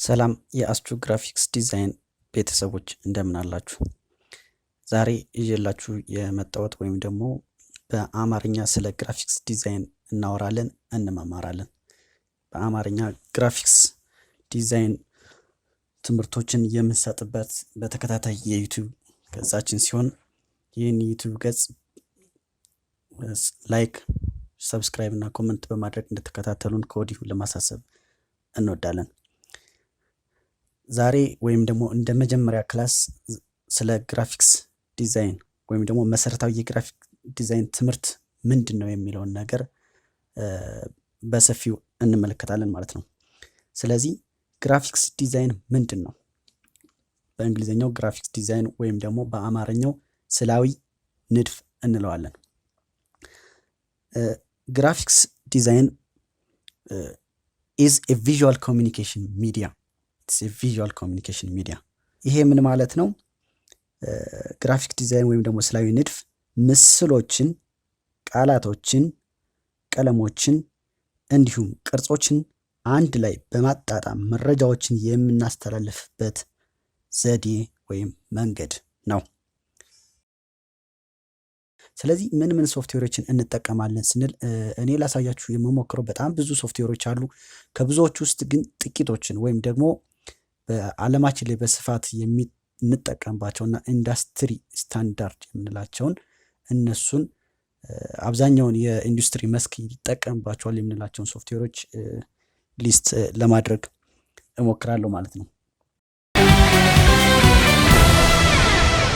ሰላም የአስቹ ግራፊክስ ዲዛይን ቤተሰቦች እንደምን አላችሁ? ዛሬ ይዤላችሁ የመጣሁት ወይም ደግሞ በአማርኛ ስለ ግራፊክስ ዲዛይን እናወራለን እንመማራለን። በአማርኛ ግራፊክስ ዲዛይን ትምህርቶችን የምንሰጥበት በተከታታይ የዩቱዩብ ገጻችን ሲሆን ይህን ዩቱዩብ ገጽ ላይክ፣ ሰብስክራይብ እና ኮሜንት በማድረግ እንድትከታተሉን ከወዲሁ ለማሳሰብ እንወዳለን። ዛሬ ወይም ደግሞ እንደ መጀመሪያ ክላስ ስለ ግራፊክስ ዲዛይን ወይም ደግሞ መሰረታዊ የግራፊክ ዲዛይን ትምህርት ምንድነው የሚለውን ነገር በሰፊው እንመለከታለን ማለት ነው። ስለዚህ ግራፊክስ ዲዛይን ምንድነው? በእንግሊዘኛው ግራፊክስ ዲዛይን ወይም ደግሞ በአማርኛው ስዕላዊ ንድፍ እንለዋለን። ግራፊክስ ዲዛይን is a visual communication media. It's a visual communication media. ይሄ ምን ማለት ነው? ግራፊክ ዲዛይን ወይም ደግሞ ስዕላዊ ንድፍ ምስሎችን፣ ቃላቶችን፣ ቀለሞችን እንዲሁም ቅርጾችን አንድ ላይ በማጣጣም መረጃዎችን የምናስተላልፍበት ዘዴ ወይም መንገድ ነው። ስለዚህ ምን ሶፍትዌሮችን እንጠቀማለን ስንል እኔ ላሳያችሁ የምሞክረው በጣም ብዙ ሶፍትዌሮች አሉ። ከብዙዎቹ ውስጥ ግን ጥቂቶችን ወይም ደግሞ በዓለማችን ላይ በስፋት የምንጠቀምባቸውና ኢንዱስትሪ ስታንዳርድ የምንላቸውን እነሱን አብዛኛውን የኢንዱስትሪ መስክ ይጠቀምባቸዋል የምንላቸውን ሶፍትዌሮች ሊስት ለማድረግ እሞክራለሁ ማለት ነው።